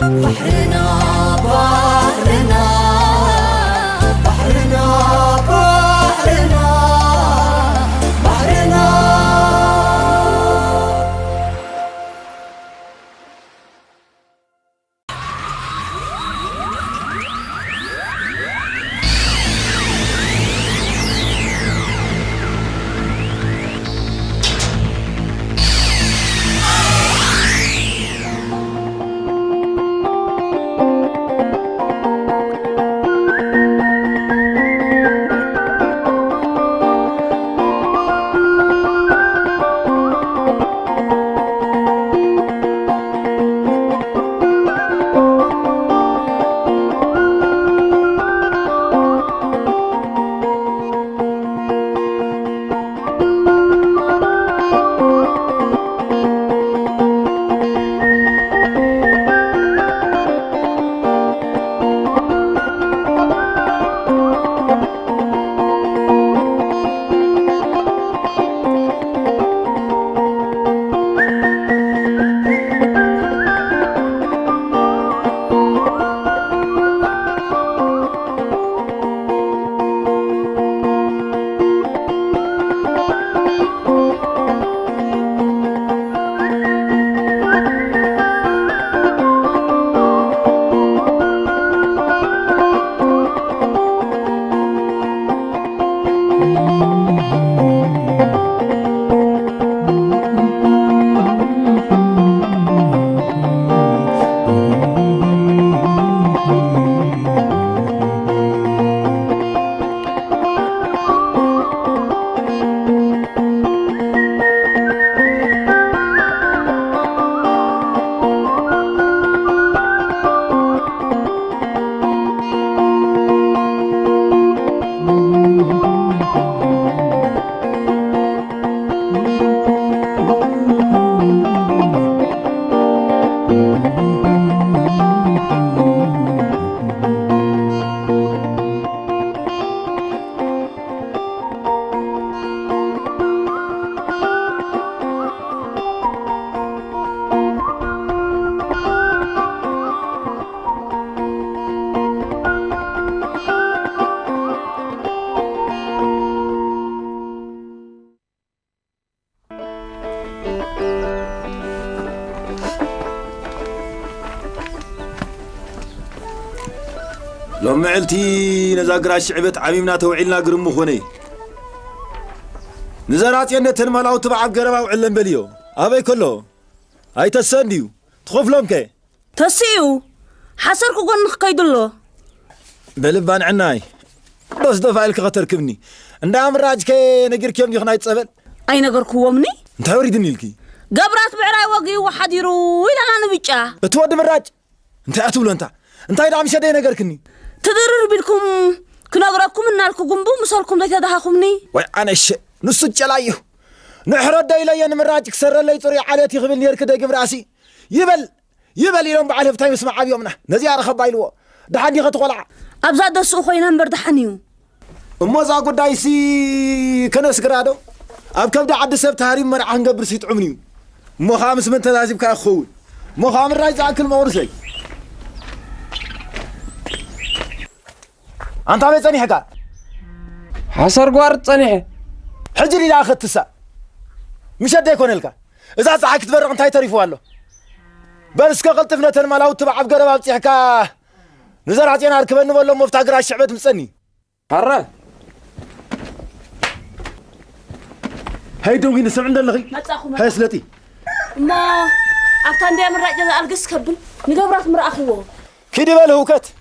بحرنا بحرنا بحرنا بحرنا بحرنا لو معلتي نزاقرا الشعبت عميمنا توعيلنا قرمو خوني نزارات ينتن مالاو تبعب قربا وعلن بليو أبي كله هاي تسنديو تخوف لهم كي تسيو حسركو قن قيدلو بلبان عناي بس دفعلك غتركبني عندها راج كي نقر كيوم يخنا يتصبل أي نقر كومني انت وريدني لكي قبرات بعراي وقي وحد يروي لنا نبيجا بتود مراج انت اتولو انت هيدا عم شدي نقركني تدرر بلكم كنقرأكم الناركو قنبو مسالكم لك تدهاكمني وي انا الشيء نص جلايو نحرد إلي أن مراجك سر اللي يطري عليتي غبل يركض يقم راسي يبل يوم بعد هفتاي يسمع بيومنا نزيار خبايلو دحني غتقلع أبزاد السوق خوينا نبردحنيو موزا قدايسي كنس قرادو أب كبدا عد سبت هاريم مرع هنقبر سيت عمريو مو خامس من تلازم كأخوي مو خامر رايز أكل مورسي أنت عم تصني حكا حصر قوار تصني حجري لا أخذ تسا مش هدي يكون لك إذا صحك تبرق أنت يتريفوا له بس كقلتفنا تنملاو تبع بقرب بتحكا نزار عطينا ركبنا ولا مفتاح قرا الشعبت مستني قرر هاي دوغي نسمع عند اللغي هاي سلتي ما أبتان دي من رأي القس كبل نقبرات مرأة أخوه كيدي بالهوكت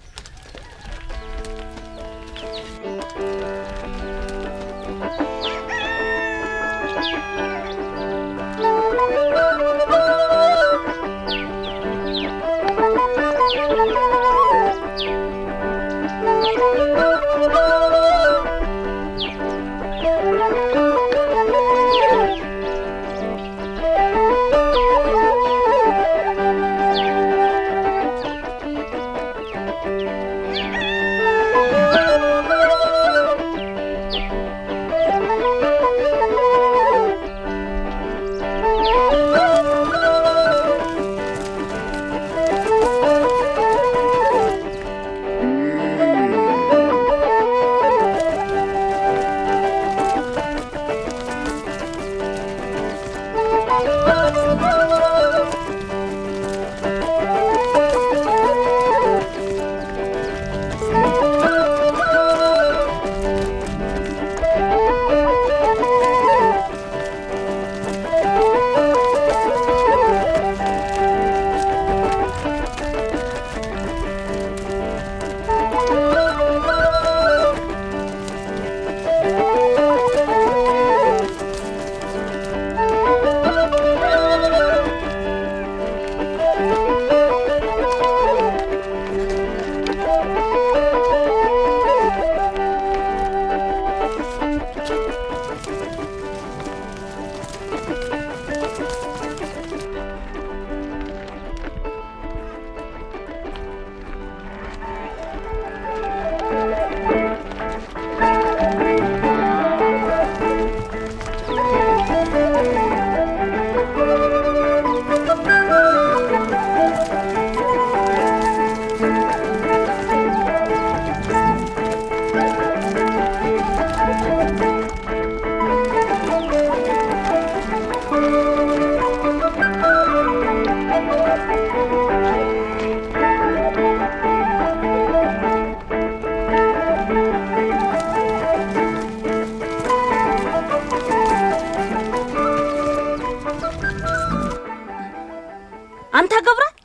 أنت قبرة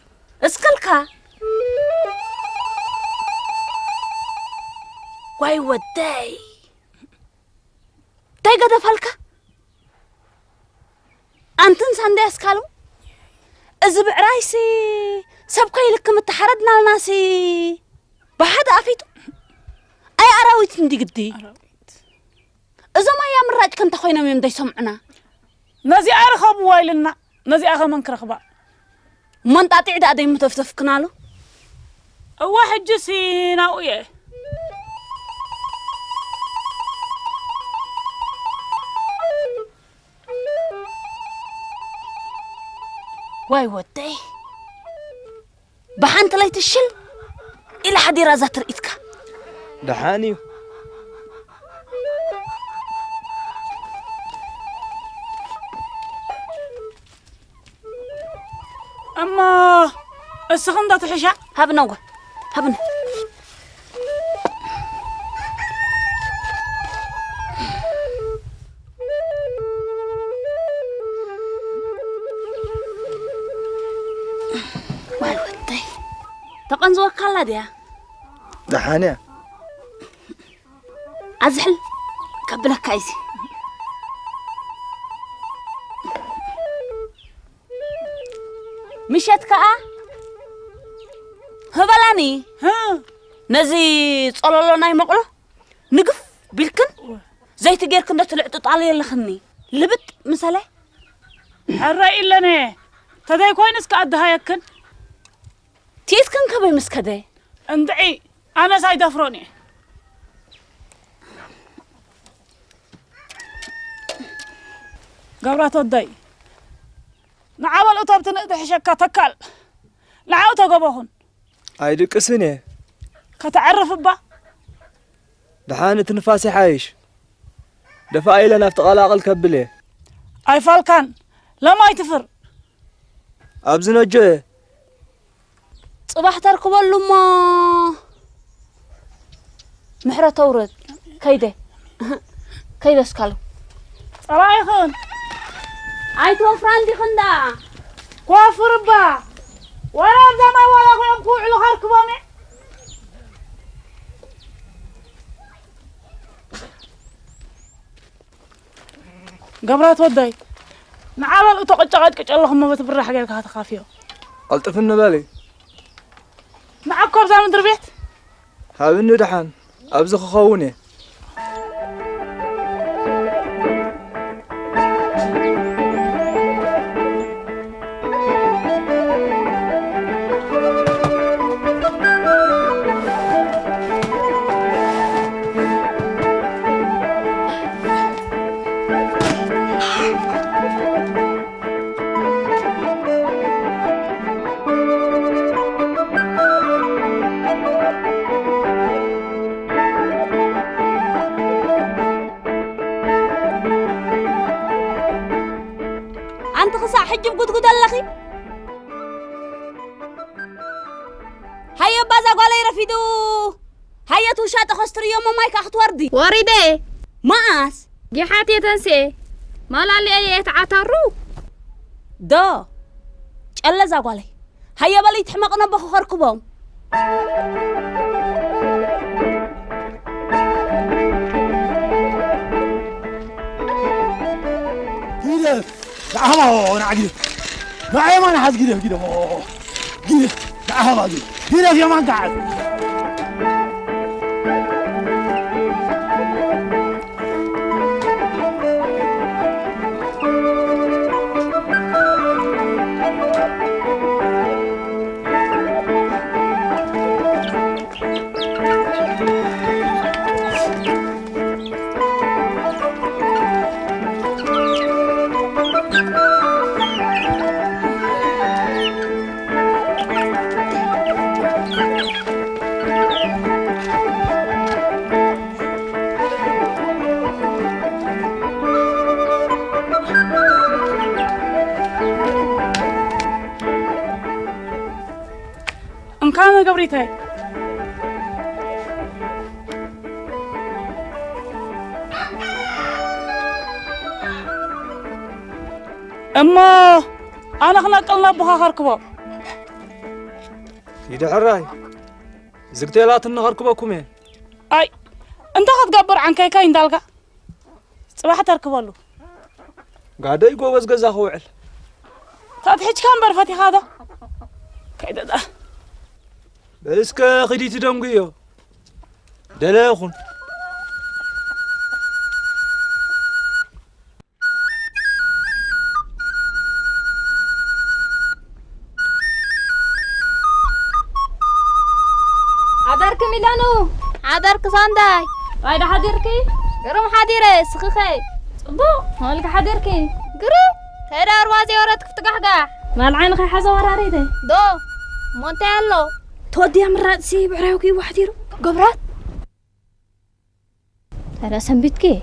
اسكلكا واي وداي تاي قد فالكا أنتن ساندي اسكالو أزبع رايسي سبقي لكم التحردنا الناسي بحد أفيتو أي أراويت ندي قدي إذا ما يا مراج كنت أخوينا ميم داي سمعنا نزي أرخب وايلنا نزي أخا من كرخبا من تاتي عدا داي متفتف كنالو واحد جسي ناوية واي ودي بحانت ليت الشل إلى حدي رازات رئيتك دحاني أما السخن ده تحشا هبنا وقا هبنا واي ودي تقنزوك كلا ديا دحانيا أزحل قبلك كايسي مشيت هبلاني ها نزي صلولو ناي مقلو نقف بالكن زي تجير كنا تلعطط علي لخني لبت مثلا حرأي إلني تداي كوينس كأدها يكن تيسكن كبي مسكدي اندعي أنا سايد أفروني قبرات الضي نعمل أطاب تنقدح شكا تكال لعاو تقبهن هايدي قسني كتعرف با دحاني تنفاسي حايش دفاعي لنا افتقالاقل كبلي أي فالكان لما يتفر أبزن وجه صباح تركبوا لما محرة تورد كيده كيده سكالو صرايخن أي توفران دي خندا كوافر با ولا زما ولا كوين كوع لخارك بامي قبرات وداي نعمل أتقطعت كجلهم ما بتبرح حاجة هتخافيو ألطفن بالي معكم زي من دربيت هابني دحان أبزخ خوني أنت خسا حجب قد اللخي هيا بازا قولي رفيدو هيا توشات خستر يوم مايك أخت وردي وريدي ماس جحاتي تنسي ما لالي أي يتعترو دا ألا زا قولي هيا بالي تحمقنا بخو خركبهم كده نعم نعجل نعم أنا حاس كده كده كده نعم كده يا مان قاعد كان قبريتي أما أنا خلقنا بها خركبه يدحراي زقتيلات نخركبكم ايه اي انت هتقبر عن كاي اندالكا صباح تركبلو قاعد يقوز غزا خوعل تاتحج كان برفتي هذا كيدا ده بسك خديت دمقيو دلاخون عدرك ميلانو عدرك صنداي وايد حديركي قرم حديره سخخي صبو مالك حديركي قرم تيدا أروازي وراتك فتقحقح مال عينك حزا وراريده دو مونتي هلو تودي من رأسي بعراوكي وحديرو قبرات تيدا سنبيتكي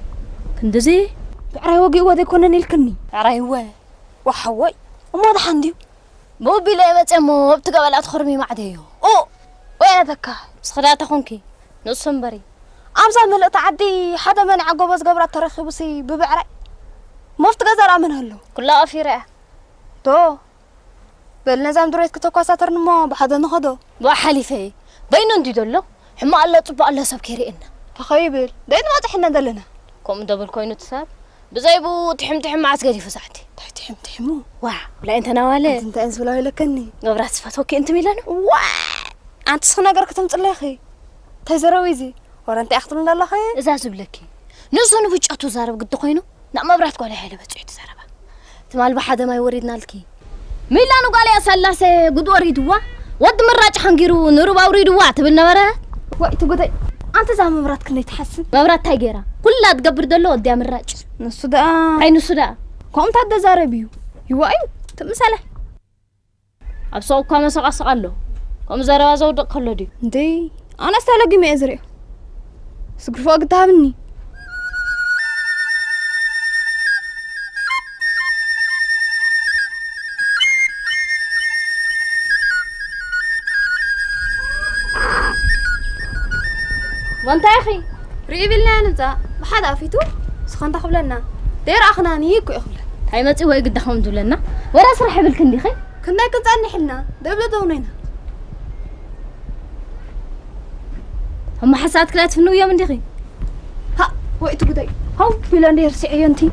كندزي بعراوكي وذي كونن الكني بعراوي وحوي وما ضحنديو مو بلا متمو بتقبل أتخرمي معديو او وين ذكا سخدات أخونكي نصن بري أمزا ملقت عدي حدا من عقوبس قبرات ترخبسي ببعراي مفت غزر من هلو كلها أفيرة تو بالنظام دريت كتوكاساتر نمو بحدا نخدو وحليفي بينو ندي دولو حما الله طبع الله سب كيرينا تخيبل دايت ما تحنا دلنا كم دبل كوينو تساب بزايبو تحم عسكري فساعتي تحمو واه لا انت نوالي انت انس ولا لكني غبرات صفاتوكي انت ميلانو واه انت سخنا غير كتمصلي اخي تزرويزي ورا انت اختم الله خي اذا زبلكي نزونو بيچاتو زارب قد كوينو نا مبرات قال حيله بصيت زربا تمال بحدا ما يوريدنا لكي ميلانو قال يا سلاسه قد وريدوا ود مراጭ حنغيرو نرو اوريدوا تبل نبره وقت قدي انت زعما مبرات كني تحسن مبرات تايغيرا كلها تقبر دلو وديا مراጭ نسو دا اي نسو دا كم تاد زاربيو يوايو تمساله ابسو كما سقسقالو كم زروا زودق كلودي دي انا استلقي ما ازري سقفوا قدامني وانت يا اخي ريب لنا نتا بحدا فيتو سخن تخبلنا دير اخنا نيكو يخبل هاي ما تسوي قد خم دولنا ورا سرح بالكندي خي كنا كنصني حنا دبل دونينا هم حسات كلات فنو يوم ندخي ها وقت قدي هاو بلا ندير سي انتي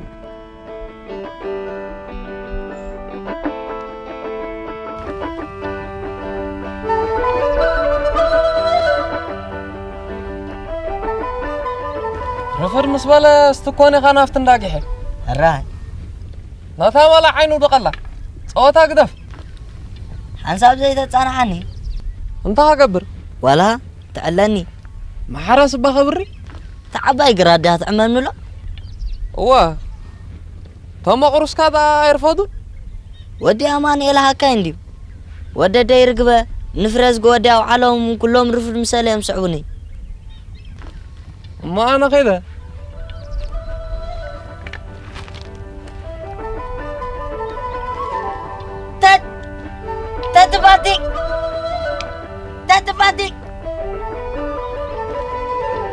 رفر مسبالة استكوني خانافت انداقحي الراي ناتا ولا عينو دقلا صوتا قدف حنساب زي تتصانحني انت هقبر ولا تعلني ما حرس بخبري تعباي قرادها تعمل له واه توما قرص كذا يرفضوا ودي اماني لها كاندي ودي ديرقبه نفرز قوداو علوم كلهم رفض مسالي مسعوني ما انا كده تتبادي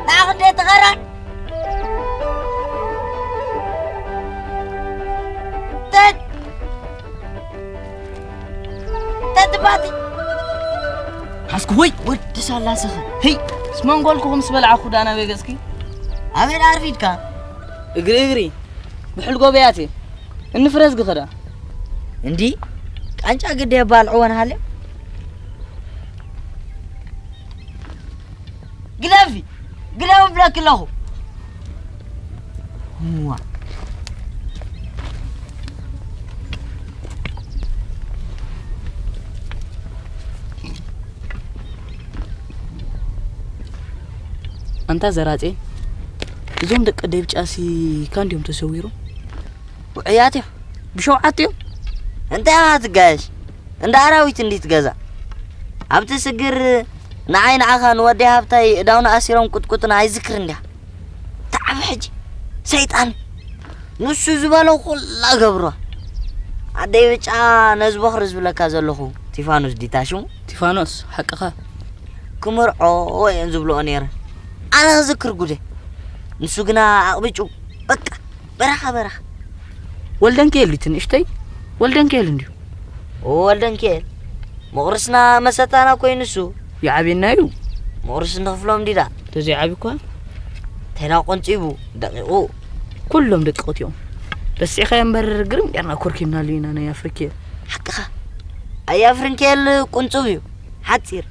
ناخد تغرق تتبادي حسكوي ود سلاسخ هي اسمن قولكم سبلع خد انا بيغسكي أمين عارفيتك اغري بحلقو بياتي النفرز قخدا اندي كانجا قد يبالعون هالي قلافي بلاك الله موا انت زراطي زوم دق ديبچاسي كانديوم تسويرو وعياتي بشوعاتيو انت هاتقاش انت عراويت اندي تغزا عبت سجر نعين عخان ودي هابتاي داونا اسيرون قطقطنا اي ذكر اندي تعب حجي سيطان نسو زبالو كل غبرو عدي بچا نزبخ رزب لك زلخو تيفانوس ديتاشو تيفانوس حقها كمرعو وين زبلو انير انا ذكر غدي نسو غنا بچو بقى برخ ولدن كيل تنشتي ولدن كيل انديو ولدن كيل مغرسنا مساتنا كوينسو يعبينا يو مغرسنا خفلهم ديدا تزي عبيكوا تينا قنصيبو دقيقو كلهم دقيقات يوم بس يا خي مبرر قرم يعني كوركينا لينا انا يا افريكيا حقها اي افريكيا قنصوبيو حتصير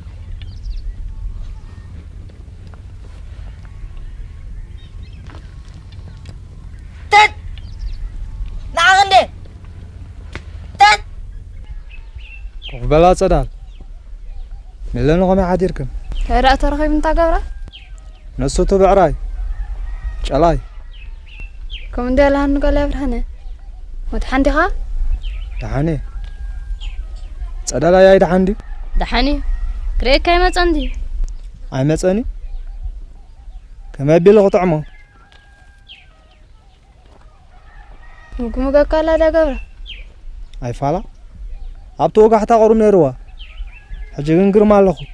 تت نعغندي تت بلا صدال ملنا قوم عاديركم هرا ترخيب انت قبره نسو تبعراي شلاي كم دي لهن قال يبرهنه وتحندي خا دحاني صدال يا دحاندي دحاني كريك كاي مصندي اي مصني كما بيلغ طعمه مكم قال لا قبره اي فالا ابتو وقع حتى قرم نيروا حجي غنغر مالخو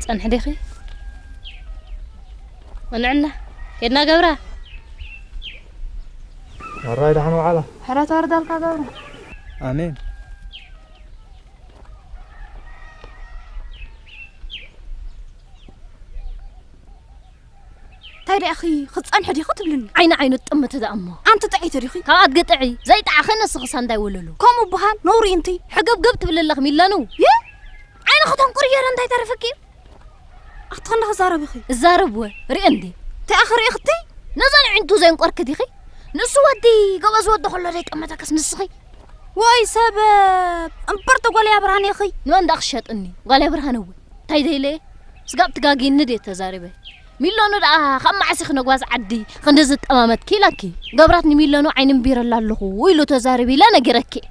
صنح ديخي ونعنا كنا قبره الراي دحن وعلا حرا توردالك قبره امين تايري أخي خصان حدي خطبلن عين الطمة دا أمه أنت تعيت ريخي كاد قطعي زي تعخنا سخسان دا يوللو كم بهان نوري انتي حقب قبت بالله ميلانو يا عين خطن قرية رندا تعرفكي أختنا خزارة بخي الزارب و ريندي تأخر أختي نزل عندو زين قرك ديخي نسو ودي قواز ود خلا ريك أما تكس نسخي واي سبب أمبرتو قال يا برهان يا أخي نوان داخشات إني قال يا برهان هو تايدي ليه سقاب تقاقي ندي تزاربه ميلانو دا خم عسخ نقواز عدي خندزت أمامت كيلاكي قبراتني ميلانو عين بير الله له ويلو تزاربي لا نجركي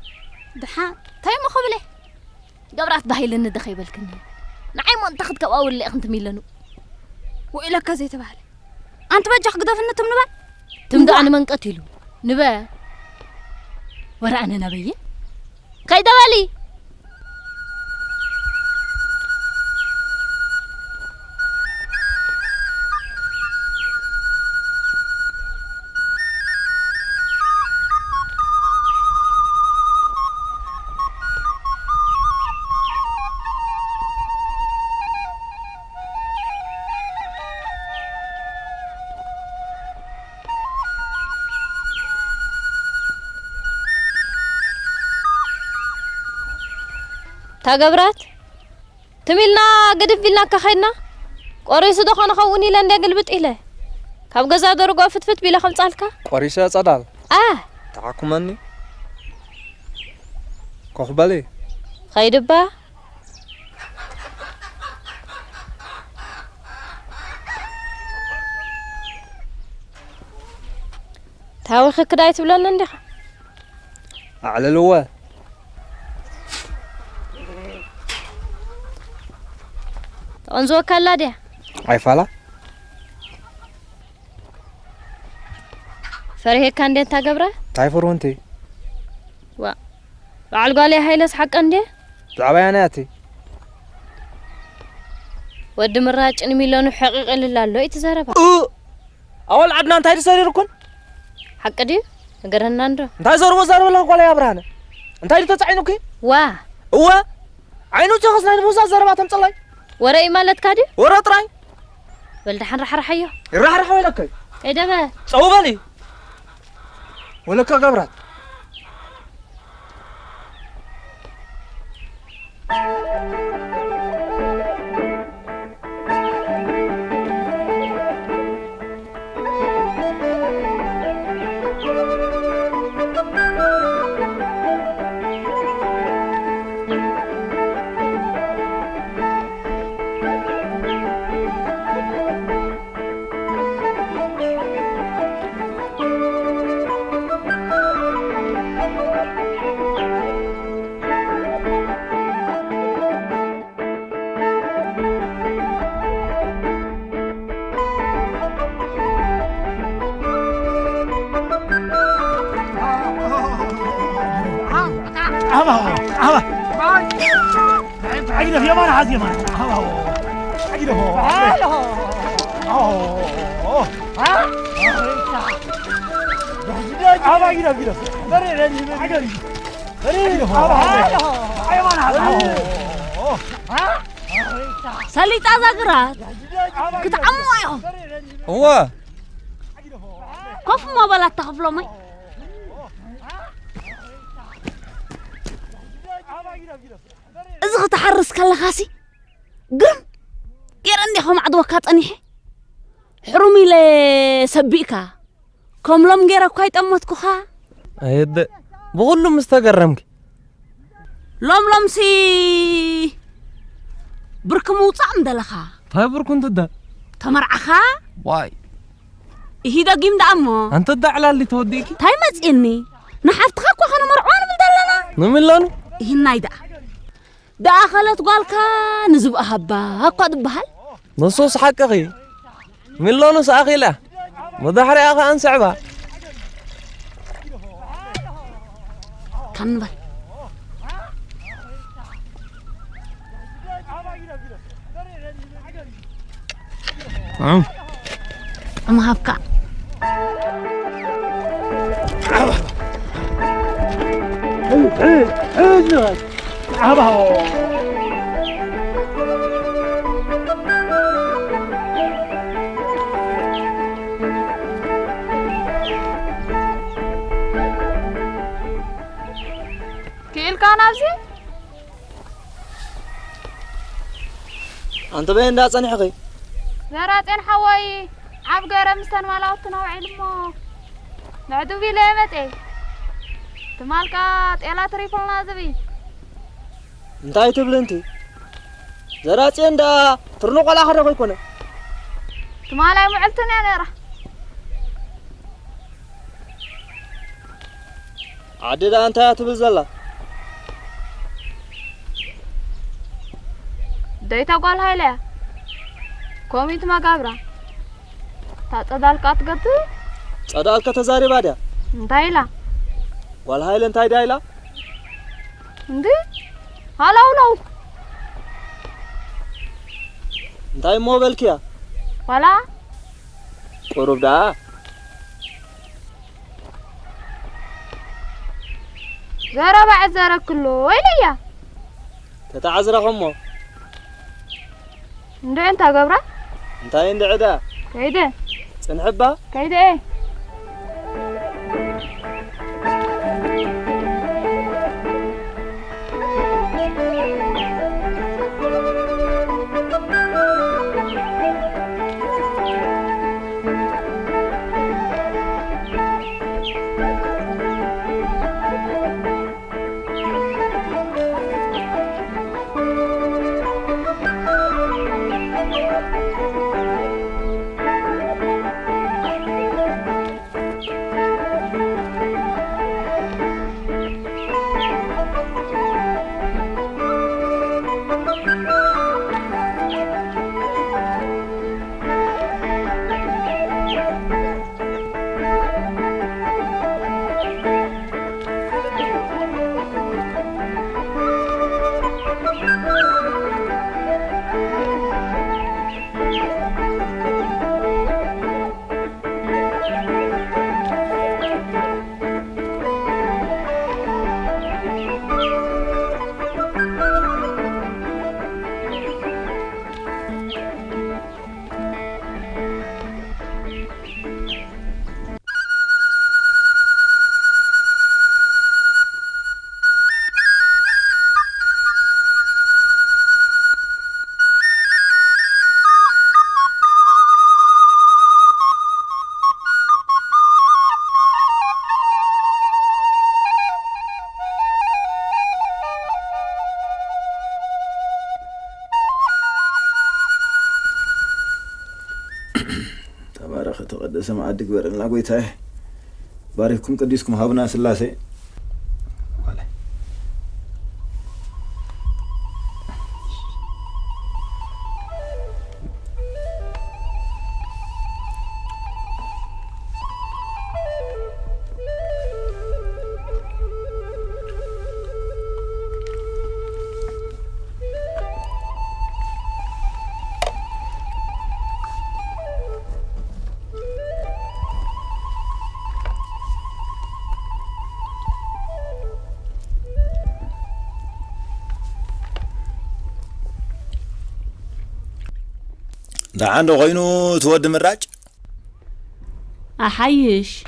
دحان تاي ما خبله قبرات بهاي لنا دخي بالكني نعيم أنت خد كأول اللي أنت ميلانو وإلى كذا تبالي أنت بجح قدف إنه تمنبا تمدو أنا من قتلو نبا ورأنا نبي كيدا بالي تاقبرات تميلنا قدف بيلنا كخينا قريسو دخان خوني لان قلبت إله كاب غزا درغو فتفت بلا خلصالكا قريشة صدال تعاكمني كخبالي خيدبا تاوخ كداي تبلنا ندخ على الوا انزو كلا دي اي فالا فريه كان دي تاقبره تايفر انتي وا بعل قالي هيلس حق اندي تعباناتي ود مراج ان ميلانو حقيقه لله يتزربا اول عدنا انت سريركن حق دي نغرنا ندو انت زرب لا قال يا برهان انت تتصعينوكي وا هو عينو تخصنا الموسى زربا تمصلاي ورأي مالت كادي ورا طراي بلدحن رحرحيو يرحرح ويلك اي دابا صوبالي ولك قبرات عبا أجد يا مان عاد يا مان أجد هو سليت أذكرات كتعموا يوم هو كيف ما بلغت تخفلوا مي إذا تحرس كلا خاسي قم كيرني خم عدوى كاتني حرمي لسبيكا كم لم جرا كويت أمتكو خا هيد بقول له مستقرمك لم سي بركمو طعم دلخا طيب بركون تدا تمرعخا واي هيدا قيم دعمو أنت تدع على اللي توديكي تاي متسئني نحفتخك وخانا مرعوان من دلنا نمين لانو هنايدا داخلت قالكا نزب أهبا قد بحال نصوص حق أخي من لانو سأخي له مضحري أخي أنسعبها كان بل أما هبكا كيل كان أبزي أنت بين دا صني حقي زراتين حواي عبقرة مستن مالاوتنا وعلمو نعدو في ليمتي تمالكات إلا تريفلنا زبي انتي تبل انتي زراتين دا ترنوق على آخر رقو يكونه تمالاي معلتني أنا رح عدد أنت تبل زلا ديتا قال هاي ليه كوميت ما قابرا تاتدالك أتقطي صدالك تزاري بعدها انتايلا والهايل انتاي دايلا اندي هلا ولو انتاي موبيل كيا ولا قرب دا زارة بعد زارة كله ويليا تتعزر خمو اندي انت قابرا انتاي اندي عدا كيده سنحبها كيده ايه تبارك تقدس معدك برنا قويته بارككم قديسكم هابنا سلاسي دا عنده غينو تود مراج أحيش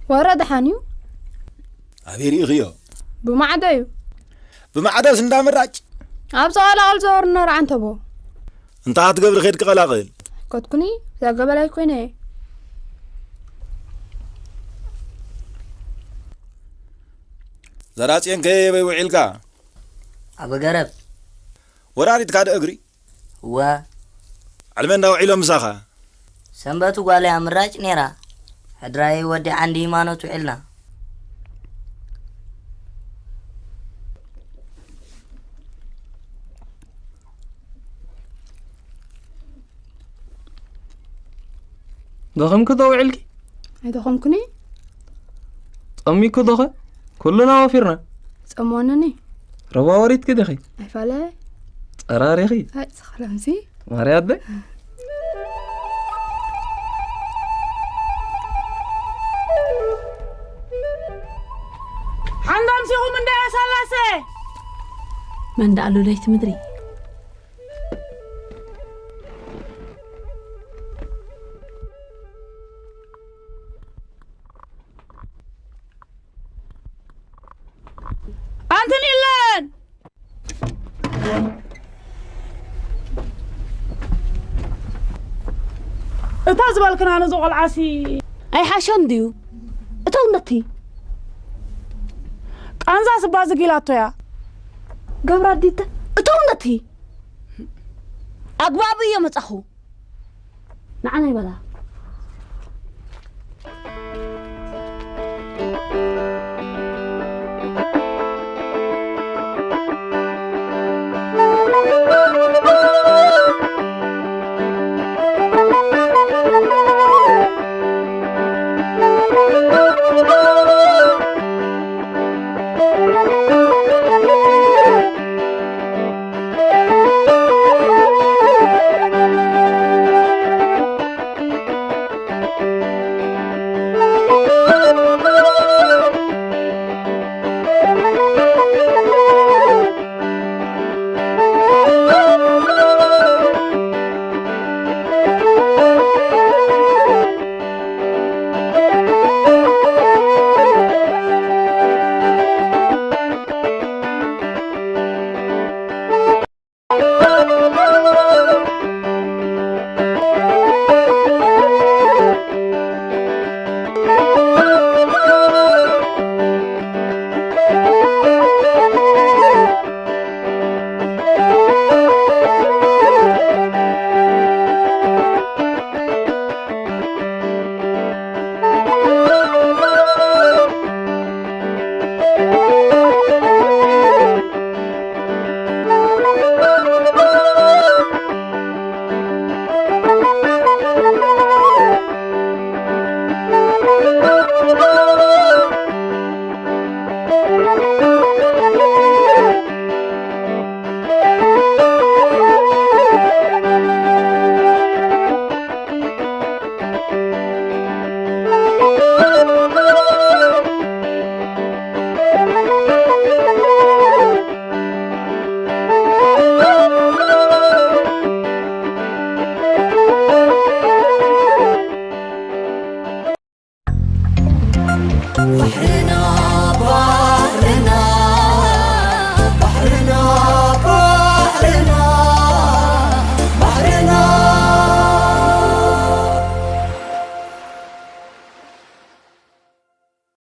ورد حانيو أبيري غيو بمعدايو بمعدا سندا مراج أبصى على زور النار عن تبو انت هتقبل خيرك قلاقل كتكوني ذا قبل يكوني زراتين كي بيوعيلكا أبو قرب وراري تكاد أجري و علمنا وعيلو مساخة سنبتو قالي أمراج نيرا هدراي ودي عندي مانو تعلنا ضخم كذا وعلكي هيدا خمكني أمي كذا كلنا وفرنا سمونني ربا وريت كده خي أفعله أراري خي هاي سخلمسي ماريات ده حندام سيغو من ده سلاسة من ده قالوا ليت مدري أنتن إلان اتازبال كنا نزوق العاسي أي حاشون ديو أتونتي أنزا سبازة قيلاتو يا قبرات ديتا أتونتي أقبابي يا متأخو نعنا يبلا